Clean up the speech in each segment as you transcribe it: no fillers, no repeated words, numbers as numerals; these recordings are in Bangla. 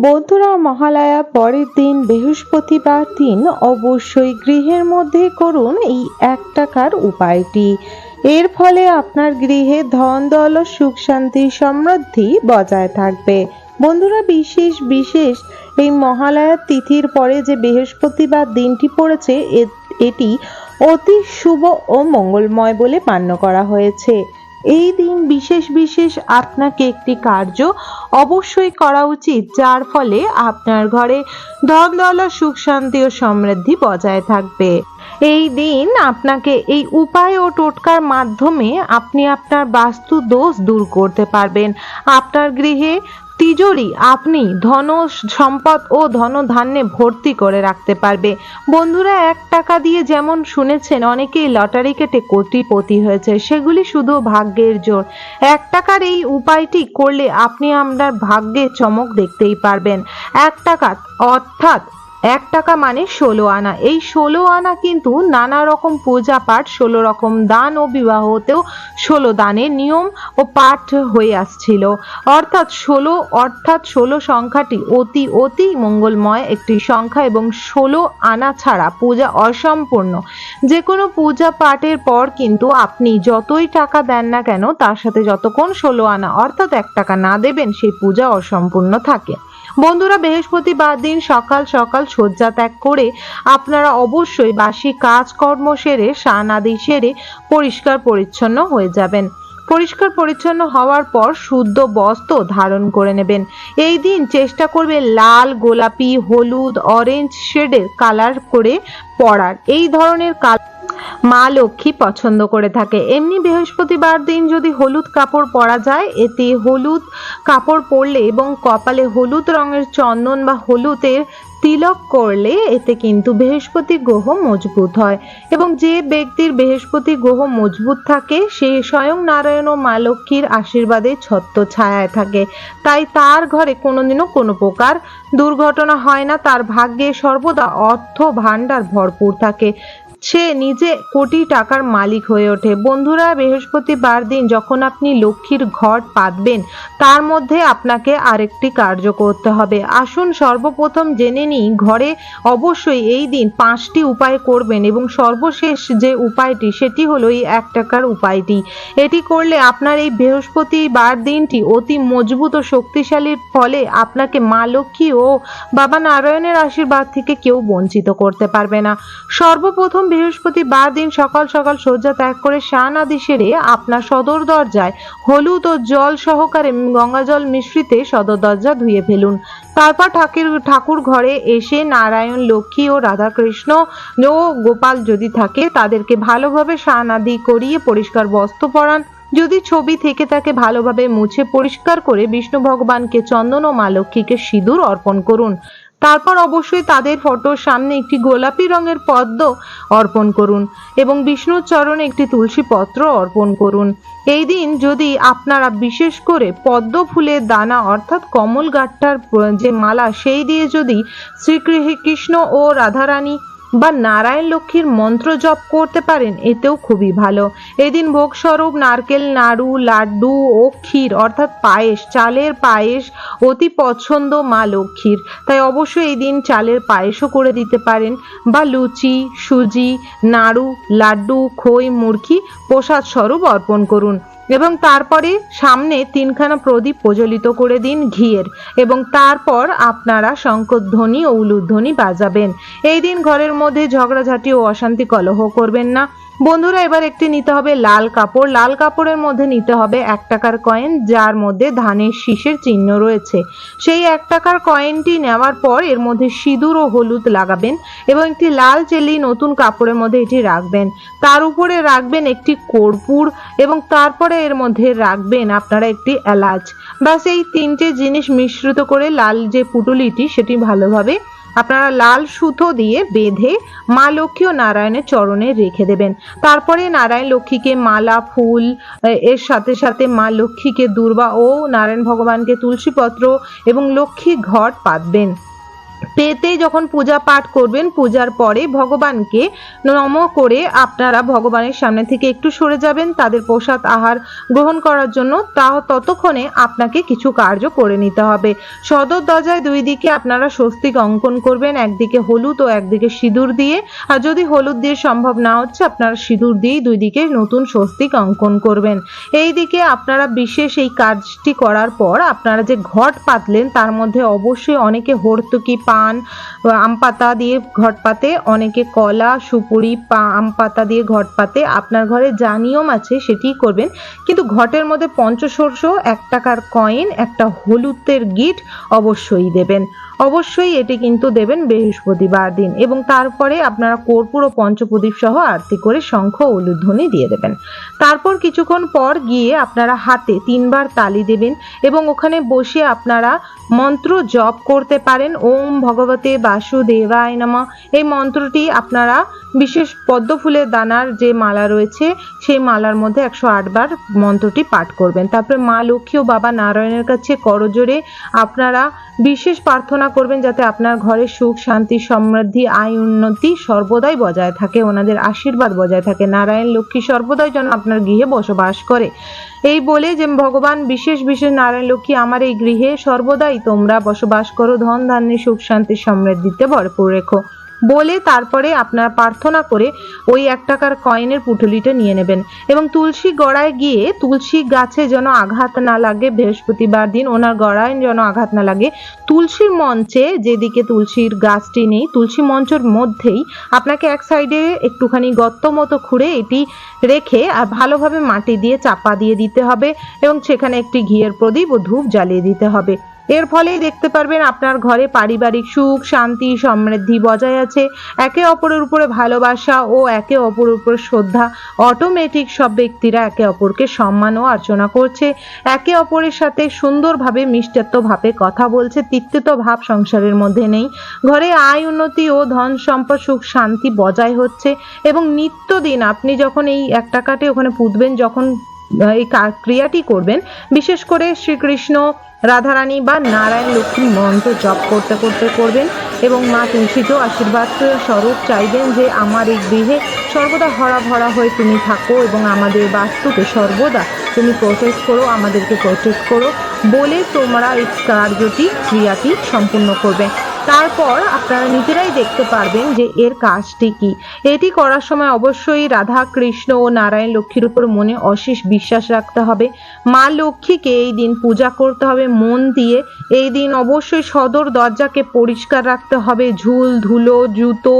বন্ধুরা, মহালয়া পরের দিন বৃহস্পতিবার দিন অবশ্যই গৃহের মধ্যে করুন এই 1 টাকার উপায়টি। এর ফলে আপনার গৃহে ধন দৌলত সুখ শান্তি সমৃদ্ধি বজায় থাকবে। বন্ধুরা, বিশেষ বিশেষ এই মহালয়ার তিথির পরে যে বৃহস্পতিবার দিনটি পড়েছে এটি অতি শুভ ও মঙ্গলময় বলে মান্য করা হয়েছে। এই দিন বিশেষ বিশেষ আপনাকে একটি কার্য অবশ্যই করা উচিত, যার ফলে আপনার ঘরে ধন দৌলত সুখ শান্তি ও সমৃদ্ধি বজায় থাকবে। এই দিন আপনাকে এই উপায় ও টোটকার মাধ্যমে আপনি আপনার বাস্তু দোষ দূর করতে পারবেন। আপনার গৃহে তিজোরি আপনি ধন সম্পদ ও ধনধান্যে ভর্তি করে রাখতে পারবে। বন্ধুরা, 1 টাকা দিয়ে যেমন শুনেছেন অনেকেই লটারি কেটে কোটিপতি হয়েছে, সেগুলি শুধু ভাগ্যের জোর। 1 টাকার এই উপায়টি করলে আপনি আপনার ভাগ্যে চমক দেখতেই পারবেন। 1 টাকা অর্থাৎ 1 টাকা মানে 16 আনা। এই 16 আনা কিন্তু নানা রকম পূজা পাঠ, 16 রকম দান ও বিবাহতেও 16 দানের নিয়ম ও পাঠ হয়ে আসছিল। অর্থাৎ 16 সংখ্যাটি অতি অতি মঙ্গলময় একটি সংখ্যা এবং 16 আনা ছাড়া পূজা অসম্পূর্ণ। যে কোনো পূজা পাঠের পর কিন্তু আপনি যতই টাকা দেন না কেন, তার সাথে যতক্ষণ 16 আনা অর্থাৎ 1 টাকা না দেবেন, সেই পূজা অসম্পূর্ণ থাকে। বন্ধুরা, বৃহস্পতিবার দিন সকাল সকাল শয্যা ত্যাগ করে আপনারা অবশ্যই বাসি কাজকর্ম সেরে স্নান আদি সেরে পরিষ্কার পরিচ্ছন্ন হয়ে যাবেন। পরিষ্কার পরিচ্ছন্ন হওয়ার পর শুদ্ধ বস্ত্র ধারণ করে নেবেন। এই দিন চেষ্টা করবে লাল, গোলাপি, হলুদ, অরেঞ্জ শেডের কালার করে পরার। এই ধরনের মা লক্ষ্মী পছন্দ করে থাকে। এমনি বৃহস্পতিবার দিন যদি হলুদ কাপড় পরা যায়, এতে হলুদ কাপড় পরলে এবং কপালে হলুদ রঙের চন্দন বা হলুদের তিলক করলে এতে কিন্তু বৃহস্পতি গ্রহ মজবুত হয়। এবং যে ব্যক্তির বৃহস্পতি গ্রহ মজবুত থাকে সে স্বয়ং নারায়ণ ও মা লক্ষ্মীর আশীর্বাদে ছত্র ছায়ায় থাকে। তাই তার ঘরে কোনোদিনও কোনো প্রকার দুর্ঘটনা হয় না। তার ভাগ্যে সর্বদা অর্থ ভাণ্ডার ভরপুর থাকে। সে নিজে কোটি টাকার মালিক হয়ে ওঠে। বন্ধুরা, বৃহস্পতিবার দিন যখন আপনি লক্ষ্মীর ঘট পাতবেন, তার মধ্যে আপনাকে আরেকটি কার্য করতে হবে। আসুন সর্বপ্রথম জেনে নিই, ঘরে অবশ্যই এই দিন 5টি উপায় করবেন এবং সর্বশেষ যে উপায়টি সেটি হলো এই 1 টাকার উপায়টি। এটি করলে আপনার এই বৃহস্পতিবার দিনটি অতি মজবুত ও শক্তিশালীর ফলে আপনাকে মা লক্ষ্মী ও বাবা নারায়ণের আশীর্বাদ থেকে কেউ বঞ্চিত করতে পারবে না। সর্বপ্রথম বৃহস্পতিবার দিন সকাল সকাল শয্যা ত্যাগ করে স্নান আদি সেরে আপনার সদর দরজায় হলুদ ও জল সহকারে গঙ্গাজল মিশ্রিতে সদর দরজা ধুয়ে ফেলুন। তারপর ঠাকুর ঘরে এসে নারায়ণ, লক্ষ্মী ও রাধাকৃষ্ণ ও গোপাল যদি থাকে তাদেরকে ভালোভাবে স্নান আদি করিয়ে পরিষ্কার বস্ত্র পরান। যদি ছবি থেকে তাকে ভালোভাবে মুছে পরিষ্কার করে বিষ্ণু ভগবানকে চন্দন ও মা লক্ষ্মীকে সিঁদুর অর্পণ করুন। তারপর অবশ্যই তাদের ফটোর সামনে একটি গোলাপি রঙের পদ্ম অর্পণ করুন এবং বিষ্ণুর চরণে একটি তুলসী পত্র অর্পণ করুন। এই দিন যদি আপনারা বিশেষ করে পদ্ম ফুলের দানা অর্থাৎ কমল গাঠটার যে মালা সেই দিয়ে যদি শ্রীকৃষ্ণ ও রাধারানী বা নারায়ণ লক্ষ্মীর মন্ত্র জপ করতে পারেন, এতেও খুবই ভালো। এদিন ভোগ স্বরূপ নারকেল নাড়ু, লাড্ডু ও ক্ষীর অর্থাৎ পায়েস, চালের পায়েস অতি পছন্দ মা লক্ষ্মীর। তাই অবশ্যই এই দিন চালের পায়েসও করে দিতে পারেন বা লুচি, সুজি, নাড়ু, লাড্ডু, খই, মুরকি প্রসাদ স্বরূপ অর্পণ করুন এবং তারপরে সামনে 3খানা প্রদীপ প্রজ্বলিত করে দিন ঘিয়ের এবং তারপর আপনারা শঙ্খধ্বনি ও উলুধ্বনি বাজাবেন। এই দিন ঘরের মধ্যে ঝগড়াঝাটি ও অশান্তি কলহ করবেন না। বন্ধুরা, এবার একটি নিতে হবে লাল কাপড়। লাল কাপড়ের মধ্যে নিতে হবে 1 টাকার কয়েন, যার মধ্যে ধানের শীষের চিহ্ন রয়েছে। সেই 1 টাকার কয়েনটি নেওয়ার পর এর মধ্যে সিঁদুর ও হলুদ লাগাবেন এবং একটি লাল চেলি নতুন কাপড়ের মধ্যে এটি রাখবেন। তার উপরে রাখবেন একটি কর্পূর এবং তারপরে এর মধ্যে রাখবেন আপনারা একটি এলাচ। ব্যাস, এই 3টে জিনিস মিশ্রিত করে লাল যে পুটুলিটি সেটি ভালোভাবে আপনারা লাল সুতো দিয়ে বেঁধে মা লক্ষ্মী ও নারায়ণের চরণে রেখে দেবেন। তারপরে নারায়ণ লক্ষ্মীকে মালা, ফুল, এর সাথে সাথে মা লক্ষ্মীকে দূর্বা ও নারায়ণ ভগবানকে তুলসী পত্র এবং লক্ষ্মী ঘট পাতবেন। পেতে যখন পূজা পাঠ করবেন, পূজার পরে ভগবানকে নম করে আপনারা ভগবানের সামনে থেকে একটু সরে যাবেন তাদের প্রসাদ আহার গ্রহণ করার জন্য। ততক্ষণে আপনাকে কিছু কার্য করে নিতে হবে। সদর দরজায় দুই দিকে আপনারা স্বস্তিক অঙ্কন করবেন, একদিকে হলুদ ও একদিকে সিঁদুর দিয়ে। আর যদি হলুদ দিয়ে সম্ভব না হচ্ছে, আপনারা সিঁদুর দিয়েই দুই দিকে নতুন স্বস্তিক অঙ্কন করবেন। এই দিকে আপনারা বিশেষ এই কাজটি করার পর আপনারা যে ঘট পাতলেন তার মধ্যে অবশ্যই অনেকে হর্তুকি, পান, আম পাতা দিয়ে ঘট পাতে, অনেকে কলা, সুপুরি, আম পাতা দিয়ে ঘট পাতে। আপনার ঘরে যা নিয়ম আছে সেটি করবেন, কিন্তু ঘটের মধ্যে পঞ্চশস্য, 1 টাকার কয়েন, একটা হলুদের গিট অবশ্যই দেবেন। অবশ্যই এটি কিন্তু দেবেন বৃহস্পতিবার দিন। এবং তারপরে আপনারা কর্পূর ও পঞ্চপ্রদীপ সহ আরতি করে শঙ্খ ও উলুধ্বনি দিয়ে দেবেন। তারপর কিছুক্ষণ পর গিয়ে আপনারা হাতে 3 বার তালি দেবেন এবং ওখানে বসে আপনারা মন্ত্র জপ করতে পারেন। ওম ভগবতে বাসুদেবায় নমঃ। এই মন্ত্রটি আপনারা বিশেষ পদ্ম ফুলের দানার যে মালা রয়েছে সেই মালার মধ্যে 108 বার মন্ত্রটি পাঠ করবেন। তারপরে মা লক্ষ্মী ও বাবা নারায়ণের কাছে করজোড়ে আপনারা বিশেষ প্রার্থনা করবেন যাতে আপনার ঘরে সুখ, শান্তি, সমৃদ্ধি, আয়, উন্নতি সর্বদাই বজায় থাকে, ওনাদের আশীর্বাদ বজায় থাকে। নারায়ণ লক্ষ্মী সর্বদাই যেন আপনার গৃহে বসবাস করে। এই বলে যে ভগবান বিশেষ বিশেষ নারায়ণ লক্ষ্মী আমার এই গৃহে সর্বদাই তোমরা বসবাস করো, ধন ধান্যে সুখ শান্তি সমৃদ্ধিতে ভরপুর রেখো বলে তারপরে আপনারা প্রার্থনা করে ওই 1 টাকার কয়েনের পুঁটুলিটা নিয়ে নেবেন এবং তুলসী গড়ায় গিয়ে তুলসী গাছে যেন আঘাত না লাগে, বৃহস্পতিবার দিন ওনার গড়ায় যেন আঘাত না লাগে, তুলসীর মঞ্চে যেদিকে তুলসীর গাছটি নেই তুলসী মঞ্চের মধ্যেই আপনাকে এক সাইডে একটুখানি গর্ত মতো খুঁড়ে এটি রেখে আর ভালোভাবে মাটি দিয়ে চাপা দিয়ে দিতে হবে এবং সেখানে একটি ঘিয়ের প্রদীপ ও ধূপ জ্বালিয়ে দিতে হবে। এর ফলেই দেখতে পারবেন আপনার ঘরে পারিবারিক সুখ, শান্তি, সমৃদ্ধি বজায় আছে। একে অপরের উপরে ভালোবাসা ও একে অপরের উপরে শ্রদ্ধা, অটোমেটিক সব ব্যক্তিরা একে অপরকে সম্মান ও অর্চনা করছে, একে অপরের সাথে সুন্দরভাবে মিষ্টত্বভাবে কথা বলছে, তিক্তত ভাব সংসারের মধ্যে নেই। ঘরে আয়, উন্নতি ও ধন সম্পদ, সুখ শান্তি বজায় হচ্ছে। এবং নিত্যদিন আপনি যখন এই 1 টাকাটি ওখানে পুঁতবেন, যখন এই ক্রিয়াটি করবেন, বিশেষ করে শ্রীকৃষ্ণ, রাধারানী বা নারায়ণ লক্ষ্মীর মন্ত্র জপ করতে করতে করবেন এবং মা তুলসীকেও আশীর্বাদ স্বরূপ চাইবেন যে আমার এই গৃহে সর্বদা ভরা ভরা হয়ে তুমি থাকো এবং আমাদের বাস্তুকে সর্বদা তুমি প্রোটেক্ট করো, আমাদেরকে প্রোটেক্ট করো বলে তোমরা এই কার্যটি, ক্রিয়াটি সম্পূর্ণ করবে। তারপর আপনারা নিজেরাই দেখতে পারবেন যে এর কাজটি কি। এটি করার সময় অবশ্যই রাধা, কৃষ্ণ ও নারায়ণ লক্ষ্মীর উপর মনে অশেষ বিশ্বাস রাখতে হবে। মা লক্ষ্মীকে এই দিন পূজা করতে হবে মন দিয়ে। এই দিন অবশ্যই সদর দরজাকে পরিষ্কার রাখতে হবে। ঝুল, ধুলো, জুতো,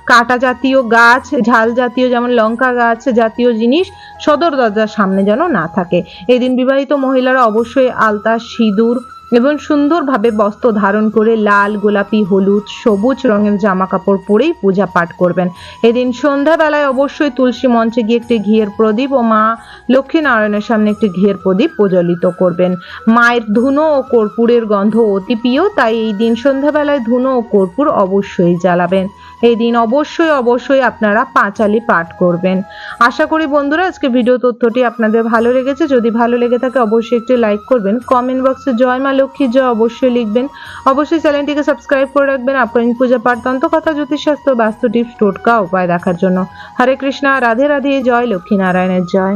কাটা জাতীয় গাছ, ঝাল জাতীয় যেমন লঙ্কা গাছ জাতীয় জিনিস সদর দরজার সামনে যেন না থাকে। এই দিন বিবাহিত মহিলারা অবশ্যই আলতা, সিঁদুর এবং সুন্দরভাবে বস্ত্র ধারণ করে লাল, গোলাপি, হলুদ, সবুজ রঙের জামা কাপড় পরেই পূজা পাঠ করবেন। এদিন সন্ধ্যাবেলায় অবশ্যই তুলসী মঞ্চে গিয়ে একটি ঘিয়ের প্রদীপ ও মা লক্ষ্মী নারায়ণের সামনে একটি ঘিয়ের প্রদীপ প্রজ্বলিত করবেন। মায়ের ধুনো ও কর্পূরের গন্ধ অতি প্রিয়, তাই এই দিন সন্ধ্যাবেলায় ধুনো ও কর্পূর অবশ্যই জ্বালাবেন। এই দিন অবশ্যই অবশ্যই আপনারা পাঁচালি পাঠ করবেন। আশা করি বন্ধুরা আজকে ভিডিও তথ্যটি আপনাদের ভালো লেগেছে। যদি ভালো লেগে থাকে অবশ্যই একটি লাইক করবেন, কমেন্ট বক্সে জয় মা লক্ষ্মী জয় অবশ্যই লিখবেন। অবশ্যই চ্যানেলটিকে সাবস্ক্রাইব করে রাখবেন আপকামিং পূজা পাঠ, তন্ত্রকথা, জ্যোতিষশাস্ত্র, বাস্তু টিপস, টোটকা, উপায় দেখার জন্য। হরে কৃষ্ণা, রাধে রাধে, জয় লক্ষ্মী নারায়ণের জয়।